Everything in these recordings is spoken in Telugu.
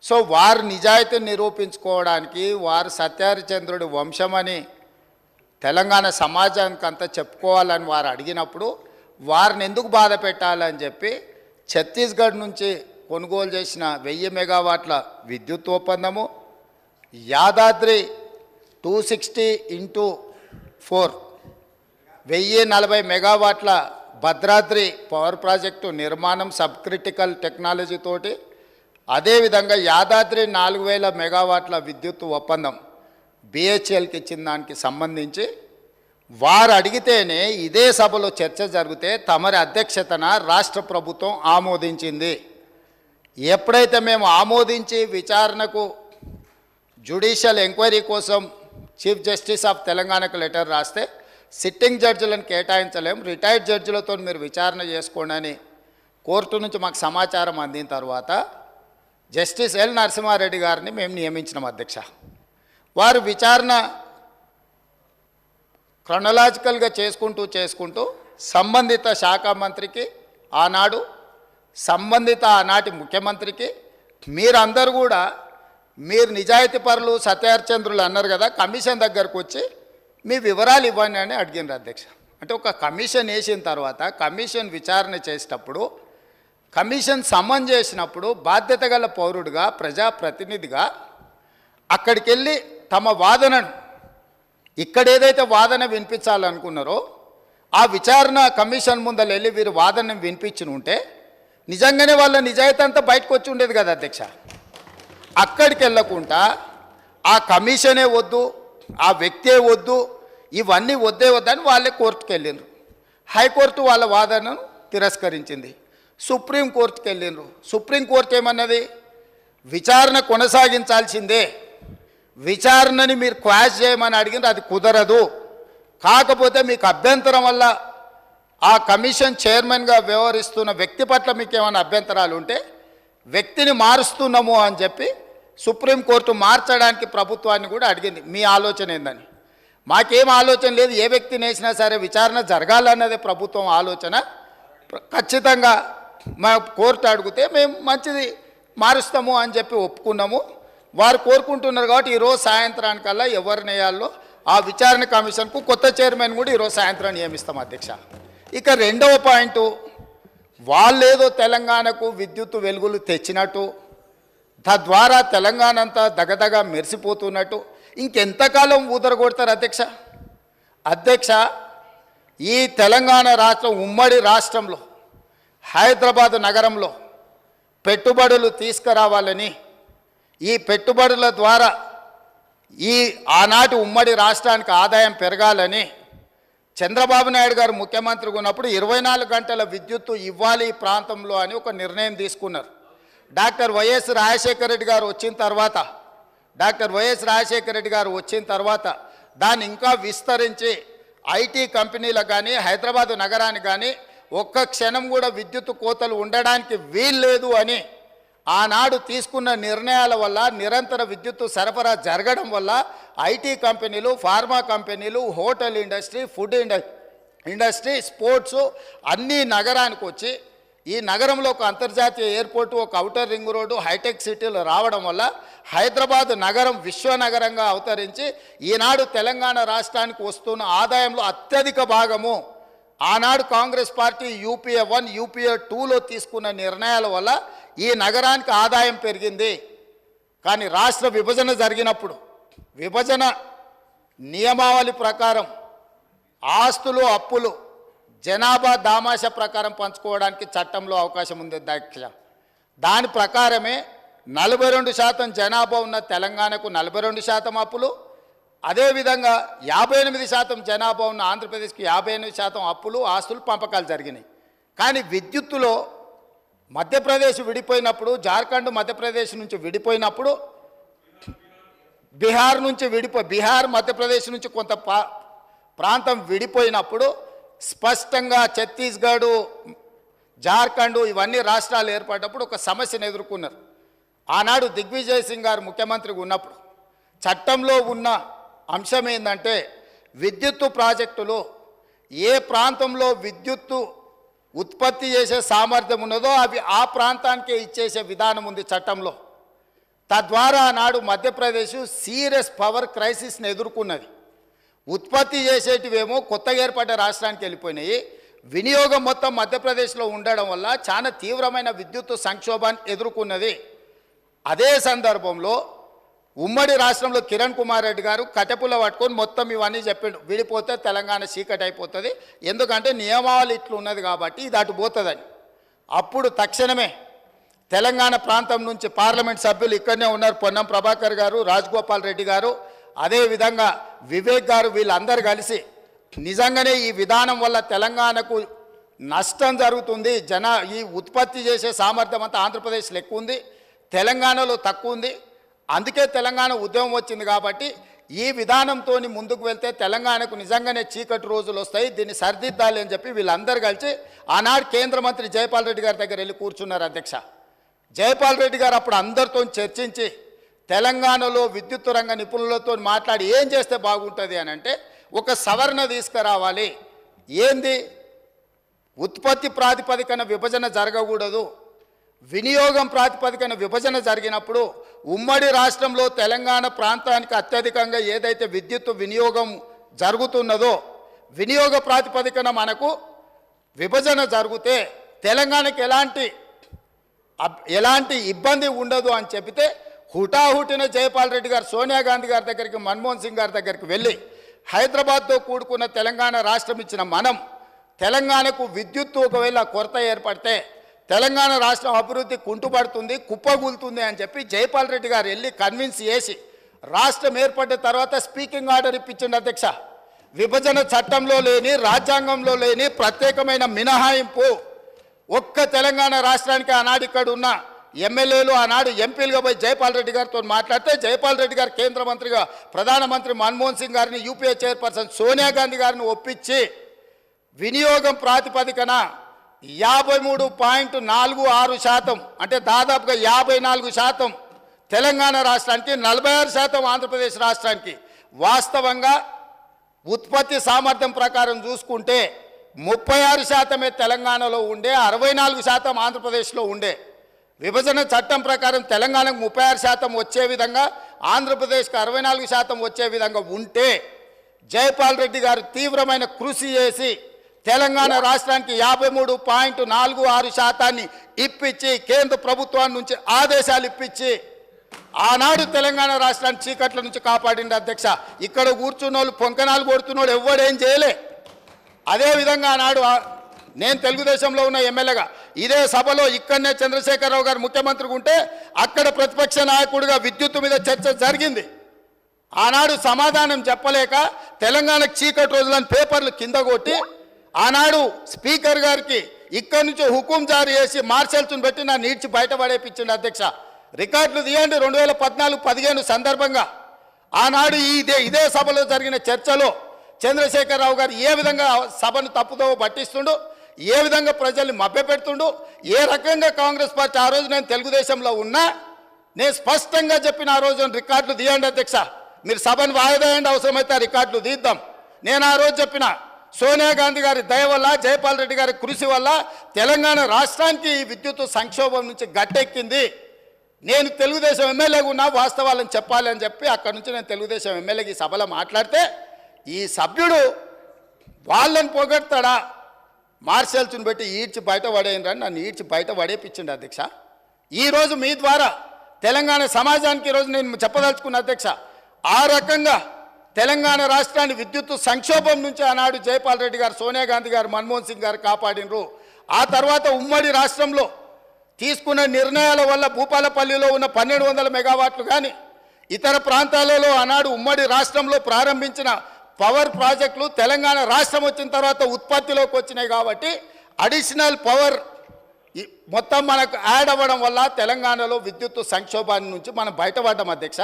సో వారు నిజాయితీని నిరూపించుకోవడానికి వారు సత్యహరిచంద్రుడి వంశమని తెలంగాణ సమాజానికి అంతా చెప్పుకోవాలని వారు అడిగినప్పుడు వారిని ఎందుకు బాధ పెట్టాలని చెప్పి ఛత్తీస్గఢ్ నుంచి కొనుగోలు చేసిన 1000 మెగావాట్ల విద్యుత్ ఒప్పందము, యాదాద్రి 260x4 1040 మెగావాట్ల భద్రాద్రి పవర్ ప్రాజెక్టు నిర్మాణం సబ్ క్రిటికల్ టెక్నాలజీ తోటి, అదేవిధంగా యాదాద్రి 4000 మెగావాట్ల విద్యుత్ ఒప్పందం బిహెచ్ఎల్కి ఇచ్చిన దానికి సంబంధించి వారు అడిగితేనే ఇదే సభలో చర్చ జరిగితే తమరి అధ్యక్షతన రాష్ట్ర ప్రభుత్వం ఆమోదించింది. ఎప్పుడైతే మేము ఆమోదించి విచారణకు జ్యుడిషియల్ ఎంక్వైరీ కోసం చీఫ్ జస్టిస్ ఆఫ్ తెలంగాణకు లెటర్ రాస్తే సిట్టింగ్ జడ్జిలను కేటాయించలేం, రిటైర్డ్ జడ్జిలతో మీరు విచారణ చేసుకోండి అని కోర్టు నుంచి మాకు సమాచారం అందిన తర్వాత జస్టిస్ ఎల్ నరసింహారెడ్డి గారిని మేము నియమించినాం అధ్యక్ష. వారు విచారణ క్రొనలాజికల్గా చేసుకుంటూ సంబంధిత శాఖ మంత్రికి ఆనాడు, సంబంధిత ఆనాటి ముఖ్యమంత్రికి మీరందరూ కూడా మీరు నిజాయితీ పరులు సత్యహరిచంద్రులు అన్నారు కదా, కమిషన్ దగ్గరకు వచ్చి మీ వివరాలు ఇవ్వండి అని అడిగినారు అధ్యక్ష. అంటే ఒక కమిషన్ వేసిన తర్వాత కమిషన్ విచారణ చేసేటప్పుడు, కమిషన్ సమన్ చేసినప్పుడు బాధ్యత గల పౌరుడిగా ప్రజాప్రతినిధిగా అక్కడికి వెళ్ళి తమ వాదనను ఇక్కడ ఏదైతే వాదన వినిపించాలనుకున్నారో ఆ విచారణ కమిషన్ ముందర వెళ్ళి వీరు వాదనను వినిపించి ఉంటే నిజంగానే వాళ్ళ నిజాయితీ అంతా బయటకు వచ్చి ఉండేది కదా అధ్యక్ష. అక్కడికి వెళ్ళకుండా ఆ కమిషనే వద్దు, ఆ వ్యక్తే వద్దు, ఇవన్నీ వద్దని వాళ్ళే కోర్టుకు వెళ్ళిండ్రు. హైకోర్టు వాళ్ళ వాదనను తిరస్కరించింది. సుప్రీంకోర్టుకు వెళ్ళిండ్రు. సుప్రీంకోర్టు ఏమన్నది, విచారణ కొనసాగించాల్సిందే, విచారణని మీరు క్వాష్ చేయమని అడిగిన అది కుదరదు, కాకపోతే మీకు అభ్యంతరం వల్ల ఆ కమిషన్ చైర్మన్గా వ్యవహరిస్తున్న వ్యక్తి పట్ల మీకు ఏమైనా అభ్యంతరాలు ఉంటే వ్యక్తిని మారుస్తున్నాము అని చెప్పి సుప్రీంకోర్టు మార్చడానికి ప్రభుత్వాన్ని కూడా అడిగింది. మీ ఆలోచన ఏందని? మాకేం ఆలోచన లేదు, ఏ వ్యక్తిని వేసినా సరే విచారణ జరగాలన్నదే ప్రభుత్వం ఆలోచన. ఖచ్చితంగా మా కోర్టు అడిగితే మేము మంచిది మారుస్తాము అని చెప్పి ఒప్పుకున్నాము. వారు కోరుకుంటున్నారు కాబట్టి ఈరోజు సాయంత్రానికల్లా ఎవరిని వేయాలో ఆ విచారణ కమిషన్కు కొత్త చైర్మన్ కూడా ఈరోజు సాయంత్రం నియమిస్తాం అధ్యక్ష. ఇక రెండవ పాయింట్, వాళ్ళేదో తెలంగాణకు విద్యుత్ వెలుగులు తెచ్చినట్టు, తద్వారా తెలంగాణ అంతా దగదగ మెరిసిపోతున్నట్టు ఇంకెంతకాలం ఊదరగొడతారు అధ్యక్ష. ఈ తెలంగాణ రాష్ట్రం ఉమ్మడి రాష్ట్రంలో హైదరాబాద్ నగరంలో పెట్టుబడులు తీసుకురావాలని, ఈ పెట్టుబడుల ద్వారా ఈ ఆనాటి ఉమ్మడి రాష్ట్రానికి ఆదాయం పెరగాలని చంద్రబాబు నాయుడు గారు ముఖ్యమంత్రిగా ఉన్నప్పుడు 24 గంటల విద్యుత్తు ఇవ్వాలి ఈ ప్రాంతంలో అని ఒక నిర్ణయం తీసుకున్నారు. డాక్టర్ వైఎస్ రాజశేఖర రెడ్డి గారు వచ్చిన తర్వాత దాన్ని ఇంకా విస్తరించి ఐటీ కంపెనీలకు కానీ హైదరాబాద్ నగరానికి కానీ ఒక్క క్షణం కూడా విద్యుత్ కోతలు ఉండడానికి వీల్లేదు అని ఆనాడు తీసుకున్న నిర్ణయాల వల్ల నిరంతర విద్యుత్తు సరఫరా జరగడం వల్ల ఐటీ కంపెనీలు, ఫార్మా కంపెనీలు, hotel industry, food industry, sports అన్నీ నగరానికి వచ్చి ఈ నగరంలో ఒక అంతర్జాతీయ ఎయిర్పోర్టు, ఒక ఔటర్ రింగ్ రోడ్డు, హైటెక్ సిటీలు రావడం వల్ల హైదరాబాద్ నగరం విశ్వనగరంగా అవతరించి ఈనాడు తెలంగాణ రాష్ట్రానికి వస్తున్న ఆదాయంలో అత్యధిక భాగము ఆనాడు కాంగ్రెస్ పార్టీ యూపీఏ 1, యూపీఏ 2లో తీసుకున్న నిర్ణయాల వల్ల ఈ నగరానికి ఆదాయం పెరిగింది. కానీ రాష్ట్ర విభజన జరిగినప్పుడు విభజన నియమావళి ప్రకారం ఆస్తులు, అప్పులు జనాభా దామాష ప్రకారం పంచుకోవడానికి చట్టంలో అవకాశం ఉంది అధ్యక్ష. దాని ప్రకారమే 42% జనాభా ఉన్న తెలంగాణకు 42% అప్పులు, అదేవిధంగా 58% జనాభా ఉన్న ఆంధ్రప్రదేశ్కి 58% అప్పులు, ఆస్తులు, పంపకాలు జరిగినాయి. కానీ విద్యుత్తులో మధ్యప్రదేశ్ విడిపోయినప్పుడు, జార్ఖండ్ మధ్యప్రదేశ్ నుంచి విడిపోయినప్పుడు, బీహార్ మధ్యప్రదేశ్ నుంచి కొంత ప్రాంతం విడిపోయినప్పుడు స్పష్టంగా ఛత్తీస్గఢ్, జార్ఖండ్ ఇవన్నీ రాష్ట్రాలు ఏర్పడినప్పుడు ఒక సమస్యను ఎదుర్కొన్నారు. ఆనాడు దిగ్విజయ్ సింగ్ గారు ముఖ్యమంత్రిగా ఉన్నప్పుడు చట్టంలో ఉన్న అంశం ఏంటంటే విద్యుత్తు ప్రాజెక్టులు ఏ ప్రాంతంలో విద్యుత్తు ఉత్పత్తి చేసే సామర్థ్యం ఉన్నదో అవి ఆ ప్రాంతానికే ఇచ్చేసే విధానం ఉంది చట్టంలో. తద్వారా ఆనాడు మధ్యప్రదేశ్ సీరియస్ పవర్ క్రైసిస్ని ఎదుర్కొన్నది. ఉత్పత్తి చేసేటివేమో కొత్తగా ఏర్పడ్డ రాష్ట్రానికి వెళ్ళిపోయినాయి. వినియోగం మొత్తం మధ్యప్రదేశ్లో ఉండడం వల్ల చాలా తీవ్రమైన విద్యుత్ సంక్షోభాన్ని ఎదుర్కొన్నది. అదే సందర్భంలో ఉమ్మడి రాష్ట్రంలో కిరణ్ కుమార్ రెడ్డి గారు కట్టెపుల్ల పట్టుకొని మొత్తం ఇవన్నీ చెప్పిండు, విడిపోతే తెలంగాణ చీకటి అయిపోతుంది, ఎందుకంటే నియమావళి ఇట్లు ఉన్నది కాబట్టి ఇది అటు పోతుందని. అప్పుడు తక్షణమే తెలంగాణ ప్రాంతం నుంచి పార్లమెంట్ సభ్యులు ఇక్కడనే ఉన్నారు, పొన్నం ప్రభాకర్ గారు, రాజగోపాల్ రెడ్డి గారు, అదేవిధంగా వివేక్ గారు, వీళ్ళందరూ కలిసి నిజంగానే ఈ విధానం వల్ల తెలంగాణకు నష్టం జరుగుతుంది, ఈ ఉత్పత్తి చేసే సామర్థ్యం అంతా ఆంధ్రప్రదేశ్లో ఎక్కువ ఉంది, తెలంగాణలో తక్కువ ఉంది, అందుకే తెలంగాణ ఉద్యమం వచ్చింది కాబట్టి ఈ విధానంతో ముందుకు వెళ్తే తెలంగాణకు నిజంగానే చీకటి రోజులు వస్తాయి, దీన్ని సరిదిద్దాలి అని చెప్పి వీళ్ళందరూ కలిసి ఆనాడు కేంద్ర మంత్రి జైపాల్ రెడ్డి గారి దగ్గర వెళ్ళి కూర్చున్నారు. అధ్యక్ష, జైపాల్ రెడ్డి గారు అప్పుడు అందరితో చర్చించి తెలంగాణలో విద్యుత్ రంగ నిపుణులతో మాట్లాడి ఏం చేస్తే బాగుంటుంది అని అంటే ఒక సవరణ తీసుకురావాలి. ఏంది? ఉత్పత్తి ప్రాతిపదికన విభజన జరగకూడదు, వినియోగం ప్రాతిపదికన విభజన జరిగినప్పుడు ఉమ్మడి రాష్ట్రంలో తెలంగాణ ప్రాంతానికి అత్యధికంగా ఏదైతే విద్యుత్ వినియోగం జరుగుతున్నదో వినియోగ ప్రాతిపదికన మనకు విభజన జరిగితే తెలంగాణకి ఎలాంటి ఇబ్బంది ఉండదు అని చెబితే హుటాహుటిన జైపాల్ రెడ్డి గారు సోనియా గాంధీ గారి దగ్గరికి, మన్మోహన్ సింగ్ గారి దగ్గరికి వెళ్ళి హైదరాబాద్తో కూడుకున్న తెలంగాణ రాష్ట్రం ఇచ్చిన మనం తెలంగాణకు విద్యుత్తు ఒకవేళ కొరత ఏర్పడితే తెలంగాణ రాష్ట్రం అభివృద్ధి కుంటుపడుతుంది, కుప్పగూలుతుంది అని చెప్పి జైపాల్ రెడ్డి గారు వెళ్ళి కన్విన్స్ చేసి రాష్ట్రం ఏర్పడ్డ తర్వాత స్పీకింగ్ ఆర్డర్ ఇప్పించింది. అధ్యక్ష, విభజన చట్టంలో లేని, రాజ్యాంగంలో లేని ప్రత్యేకమైన మినహాయింపు ఒక్క తెలంగాణ రాష్ట్రానికి ఆనాడు ఇక్కడ ఉన్న ఎమ్మెల్యేలు ఆనాడు ఎంపీలుగా పోయి జైపాల్ రెడ్డి గారితో మాట్లాడితే జైపాల్ రెడ్డి గారు కేంద్ర మంత్రిగా ప్రధానమంత్రి మన్మోహన్ సింగ్ గారిని, యూపీఏ చైర్పర్సన్ సోనియా గాంధీ గారిని ఒప్పించి వినియోగం ప్రాతిపదికన 53.46% అంటే దాదాపుగా 54% తెలంగాణ రాష్ట్రానికి, 46% ఆంధ్రప్రదేశ్ రాష్ట్రానికి. వాస్తవంగా ఉత్పత్తి సామర్థ్యం ప్రకారం చూసుకుంటే 36% తెలంగాణలో ఉండే, 64% ఆంధ్రప్రదేశ్లో ఉండే. విభజన చట్టం ప్రకారం తెలంగాణకు 36% వచ్చే విధంగా, ఆంధ్రప్రదేశ్కి 64% వచ్చే విధంగా ఉంటే జైపాల్ రెడ్డి గారు తీవ్రమైన కృషి చేసి తెలంగాణ రాష్ట్రానికి 53.46% ఇప్పించి కేంద్ర ప్రభుత్వం నుంచి ఆదేశాలు ఇప్పించి ఆనాడు తెలంగాణ రాష్ట్రాన్ని చీకట్ల నుంచి కాపాడింది. అధ్యక్ష, ఇక్కడ కూర్చున్న వాళ్ళు పొంకనాలు కొడుతున్నాడు ఎవడేం చేయలే. అదేవిధంగా ఆనాడు నేను తెలుగుదేశంలో ఉన్న ఎమ్మెల్యేగా ఇదే సభలో ఇక్కడనే చంద్రశేఖరరావు గారు ముఖ్యమంత్రిగా ఉంటే అక్కడ ప్రతిపక్ష నాయకుడిగా విద్యుత్తు మీద చర్చ జరిగింది. ఆనాడు సమాధానం చెప్పలేక తెలంగాణకు చీకటి రోజులని పేపర్లు కింద కొట్టి ఆనాడు స్పీకర్ గారికి ఇక్కడి నుంచి హుకుం జారీ చేసి మార్షల్స్ను పెట్టి నా నీడ్చి బయటపడేపించింది. అధ్యక్ష, రికార్డులు తీయండి. 2014-15 సందర్భంగా ఆనాడు ఇదే సభలో జరిగిన చర్చలో చంద్రశేఖరరావు గారు ఏ విధంగా సభను తప్పుదో పట్టిస్తుండు, ఏ విధంగా ప్రజల్ని మభ్యపెడుతుండు, ఏ రకంగా కాంగ్రెస్ పార్టీ ఆ రోజు నేను తెలుగుదేశంలో ఉన్నా నేను స్పష్టంగా చెప్పిన ఆ రోజు రికార్డులు తీయండి అధ్యక్ష, మీరు సభను వాయిదా వేయండి, అవసరమైతే ఆ రికార్డులు తీద్దాం. నేను ఆ రోజు చెప్పిన సోనియా గాంధీ గారి దయ వల్ల, జైపాల్ రెడ్డి గారి కృషి వల్ల తెలంగాణ రాష్ట్రానికి ఈ విద్యుత్ సంక్షోభం నుంచి గట్టెక్కింది. నేను తెలుగుదేశం ఎమ్మెల్యేగా ఉన్నా వాస్తవాలను చెప్పాలి అని చెప్పి అక్కడి నుంచి నేను తెలుగుదేశం ఎమ్మెల్యేకి ఈ సభలో మాట్లాడితే ఈ సభ్యుడు వాళ్ళని పొగడతాడా, మార్షల్స్ని పెట్టి ఈడ్చి బయట పడేయండి, నన్ను ఈడ్చి బయట పడేపించండి. అధ్యక్ష, ఈరోజు మీ ద్వారా తెలంగాణ సమాజానికి ఈరోజు నేను చెప్పదలుచుకున్న అధ్యక్ష, ఆ రకంగా తెలంగాణ రాష్ట్రాన్ని విద్యుత్ సంక్షోభం నుంచి ఆనాడు జైపాల్ రెడ్డి గారు, సోనియా గాంధీ గారు, మన్మోహన్ సింగ్ గారు కాపాడినరు. ఆ తర్వాత ఉమ్మడి రాష్ట్రంలో తీసుకున్న నిర్ణయాల వల్ల భూపాలపల్లిలో ఉన్న 1200 మెగావాట్లు కానీ ఇతర ప్రాంతాలలో ఆనాడు ఉమ్మడి రాష్ట్రంలో ప్రారంభించిన పవర్ ప్రాజెక్టులు తెలంగాణ రాష్ట్రం వచ్చిన తర్వాత ఉత్పత్తిలోకి వచ్చినాయి కాబట్టి అడిషనల్ పవర్ మొత్తం మనకు యాడ్ అవ్వడం వల్ల తెలంగాణలో విద్యుత్ సంక్షోభాన్ని నుంచి మనం బయటపడ్డాం. అధ్యక్ష,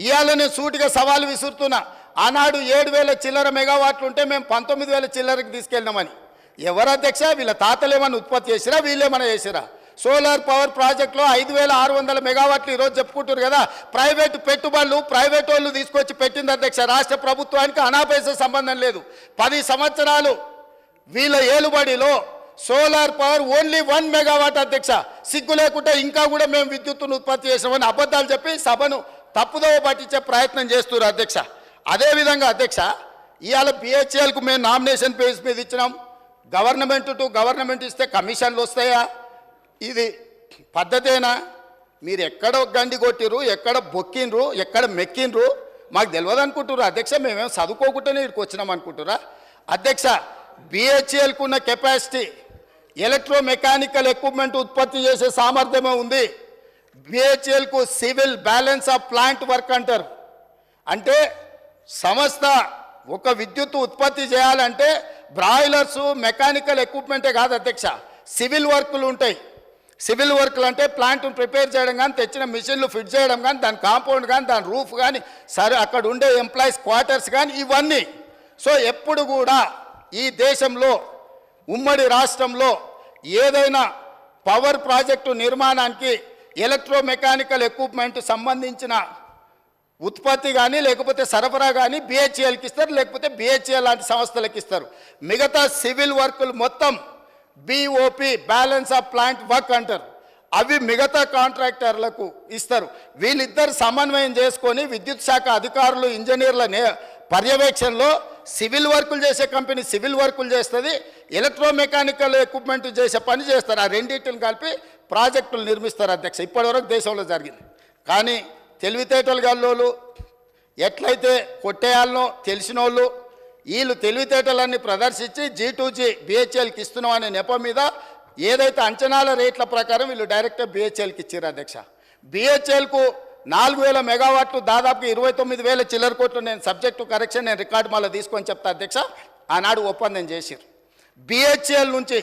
ఇవాళ నేను సూటిగా సవాలు విసురుతున్నా. ఆనాడు 7000 చిల్లర మెగావాట్లు ఉంటే మేము 19,000 చిల్లరకి తీసుకెళ్ళినామని. ఎవరు అధ్యక్ష? వీళ్ళ తాతలు ఏమన్నా ఉత్పత్తి చేసిరా, వీళ్ళేమన్నా చేసిరా? సోలార్ పవర్ ప్రాజెక్టులో 5,600 మెగావాట్లు ఈరోజు చెప్పుకుంటారు కదా. ప్రైవేటు పెట్టుబడులు ప్రైవేట్ వాళ్ళు తీసుకొచ్చి పెట్టింది అధ్యక్ష. రాష్ట్ర ప్రభుత్వానికి అనాపైస సంబంధం లేదు. 10 సంవత్సరాలు వీళ్ళ ఏలుబడిలో సోలార్ పవర్ ఓన్లీ 1 మెగావాట్ అధ్యక్ష. సిగ్గు లేకుండా ఇంకా కూడా మేము విద్యుత్తును ఉత్పత్తి చేసామని అబద్ధాలు చెప్పి సభను తప్పుదోవ పట్టించే ప్రయత్నం చేస్తున్నారు అధ్యక్ష. అదేవిధంగా అధ్యక్ష, ఇవాళ బిహెచ్ఎల్కు మేము నామినేషన్ పేజ్ మీద ఇచ్చినాం. గవర్నమెంట్ టు గవర్నమెంట్ ఇస్తే కమిషన్లు వస్తాయా? ఇది పద్ధతేనా? మీరు ఎక్కడ గండి కొట్టిరు, ఎక్కడ బొక్కిండ్రు, ఎక్కడ మెక్కిండ్రు మాకు తెలియదు అనుకుంటున్నారు అధ్యక్ష. మేమేం చదువుకోకుండానే ఇక్కడికి వచ్చినాం అనుకుంటురా అధ్యక్ష? బిహెచ్ఎల్కు ఉన్న కెపాసిటీ, ఎలక్ట్రో మెకానికల్ ఎక్విప్మెంట్ ఉత్పత్తి చేసే సామర్థ్యమే ఉంది. బిహెచ్ఎల్కు civil balance of plant work అంటారు. అంటే సంస్థ ఒక విద్యుత్ ఉత్పత్తి చేయాలంటే బ్రాయిలర్సు మెకానికల్ ఎక్విప్మెంటే కాదు అధ్యక్ష, సివిల్ వర్కులు ఉంటాయి. సివిల్ వర్క్లు అంటే ప్లాంట్ను ప్రిపేర్ చేయడం కానీ, తెచ్చిన మిషన్లు ఫిట్ చేయడం కానీ, దాని కాంపౌండ్ కానీ, దాని రూఫ్ కానీ, సరే అక్కడ ఉండే ఎంప్లాయీస్ క్వార్టర్స్ కానీ, ఇవన్నీ. సో ఎప్పుడు కూడా ఈ దేశంలో ఉమ్మడి రాష్ట్రంలో ఏదైనా పవర్ ప్రాజెక్టు నిర్మాణానికి ఎలక్ట్రో మెకానికల్ ఎక్విప్మెంట్ సంబంధించిన ఉత్పత్తి కానీ లేకపోతే సరఫరా కానీ బిహెచ్ఎల్కి ఇస్తారు, లేకపోతే బిహెచ్ఎల్ లాంటి సంస్థలకు ఇస్తారు. మిగతా సివిల్ వర్కులు మొత్తం BOP balance of plant work అంటారు. అవి మిగతా కాంట్రాక్టర్లకు ఇస్తారు. వీళ్ళిద్దరు సమన్వయం చేసుకొని విద్యుత్ శాఖ అధికారులు ఇంజనీర్ల పర్యవేక్షణలో సివిల్ వర్కులు చేసే కంపెనీ సివిల్ వర్కులు చేస్తుంది, ఎలక్ట్రో మెకానికల్ ఎక్విప్మెంట్ చేసే పని చేస్తారు. ఆ రెండింటిని కలిపి ప్రాజెక్టులు నిర్మిస్తారు అధ్యక్ష. ఇప్పటివరకు దేశంలో జరిగింది. కానీ తెలివితేటలు గల్లోళ్ళు, ఎట్లయితే కొట్టేయాలనో తెలిసిన వాళ్ళు, వీళ్ళు తెలివితేటలన్నీ ప్రదర్శించి G2G బిహెచ్ఎల్కి ఇస్తున్నాం అనే నెపం మీద ఏదైతే అంచనాల రేట్ల ప్రకారం వీళ్ళు డైరెక్ట్గా బిహెచ్ఎల్కి ఇచ్చారు అధ్యక్ష. బిహెచ్ఎల్కు 4000 మెగావాట్లు దాదాపు 29,000 చిల్లర కోట్లు. నేను సబ్జెక్టు కరెక్షన్ నేను రికార్డు మళ్ళీ తీసుకొని చెప్తా అధ్యక్ష. ఆనాడు ఒప్పందం చేశారు. బిహెచ్ఎల్ నుంచి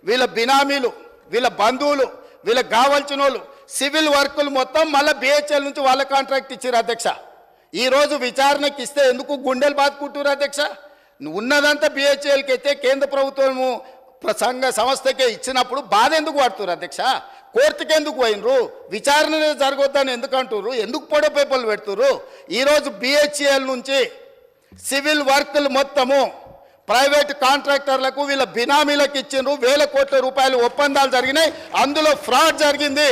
వీళ్ళ బినామీలు, వీళ్ళ బంధువులు, వీళ్ళకి కావాల్సిన వాళ్ళు సివిల్ వర్కులు మొత్తం మళ్ళీ బిహెచ్ఎల్ నుంచి వాళ్ళ కాంట్రాక్ట్ ఇచ్చారు అధ్యక్ష. ఈరోజు విచారణకి ఇస్తే ఎందుకు గుండెలు బాదుకుంటారు అధ్యక్ష? ఉన్నదంతా బిహెచ్ఎల్కి అయితే కేంద్ర ప్రభుత్వము సంస్థకే ఇచ్చినప్పుడు బాధ ఎందుకు పడుతున్నారు అధ్యక్ష? కోర్టుకి ఎందుకు పోయినరు? విచారణ జరగొద్దని ఎందుకు అంటున్నారు? ఎందుకు పొడ పేపర్లు పెడుతున్నారు? ఈరోజు బిహెచ్ఎల్ నుంచి సివిల్ వర్కులు మొత్తము ప్రైవేట్ కాంట్రాక్టర్లకు వీళ్ళ బినామీలకు ఇచ్చిండ్రు. 1000 కోట్ల రూపాయలు ఒప్పందాలు జరిగినాయి. అందులో ఫ్రాడ్ జరిగింది.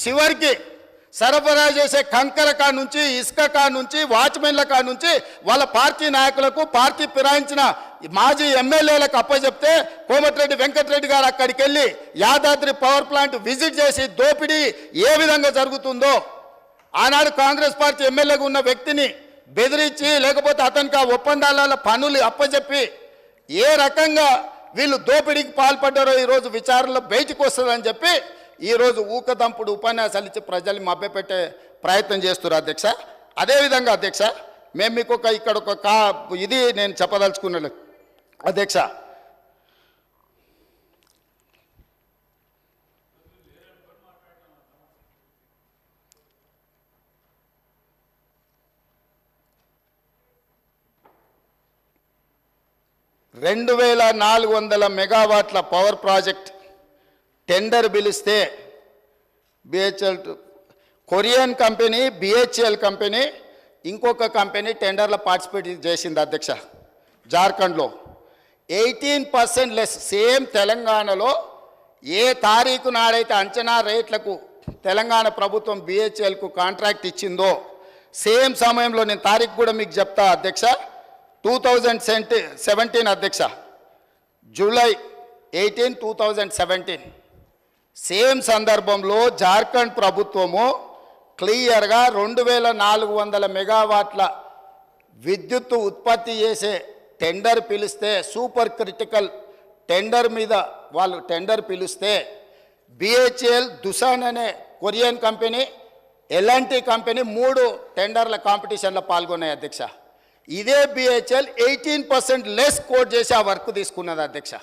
చివరికి సరఫరా చేసే కంకర కా నుంచి, ఇసుక కా నుంచి, వాచ్మెన్ల కా నుంచి వాళ్ళ పార్టీ నాయకులకు, పార్టీ ఫిరాయించిన మాజీ ఎమ్మెల్యేలకు అప్పచెప్తే కోమటిరెడ్డి వెంకటరెడ్డి గారు అక్కడికి వెళ్ళి యాదాద్రి పవర్ ప్లాంట్ విజిట్ చేసి దోపిడీ ఏ విధంగా జరుగుతుందో ఆనాడు కాంగ్రెస్ పార్టీ ఎమ్మెల్యేగా ఉన్న వ్యక్తిని బెదిరించి లేకపోతే అతనికి ఆ ఒప్పందాల పనులు అప్పచెప్పి ఏ రకంగా వీళ్ళు దోపిడీకి పాల్పడ్డారో ఈరోజు విచారణలో బయటకు వస్తుందని చెప్పి ఈరోజు ఊకదంపుడు ఉపన్యాసాలు ఇచ్చి ప్రజల్ని మభ్యపెట్టే ప్రయత్నం చేస్తున్నారు అధ్యక్ష. అదేవిధంగా అధ్యక్ష, మేము మీకు ఇక్కడ ఒక ఇది నేను చెప్పదలుచుకున్నాను అధ్యక్ష. $2,400 మెగావాట్ల పవర్ ప్రాజెక్ట్ టెండర్ పిలిస్తే BHEL Korean company, BHEL company, ఇంకొక కంపెనీ టెండర్లో పార్టిసిపేట్ చేసింది అధ్యక్ష. జార్ఖండ్లో 18% లెస్. సేమ్ తెలంగాణలో ఏ తారీఖు నాడైతే అంచనా రేట్లకు తెలంగాణ ప్రభుత్వం బిహెచ్ఎల్కు కాంట్రాక్ట్ ఇచ్చిందో సేమ్ సమయంలో, నేను తారీఖు కూడా మీకు చెప్తా అధ్యక్ష, 2017 అధ్యక్ష, జూలై 18, 2017 సేమ్ సందర్భంలో జార్ఖండ్ ప్రభుత్వము క్లియర్గా 2,400 మెగావాట్ల విద్యుత్తు ఉత్పత్తి చేసే టెండర్ పిలిస్తే, సూపర్ క్రిటికల్ టెండర్ మీద వాళ్ళు టెండర్ పిలిస్తే బిహెచ్ఎల్, దుసాన్ అనే కొరియన్ కంపెనీ, ఎల్ఎన్టీ కంపెనీ 3 టెండర్ల కాంపిటీషన్లో పాల్గొన్నాయి అధ్యక్ష. ఇదే బిహెచ్ఎల్ 18% లెస్ కోట్ చేసి ఆ వర్క్ తీసుకున్నది అధ్యక్ష.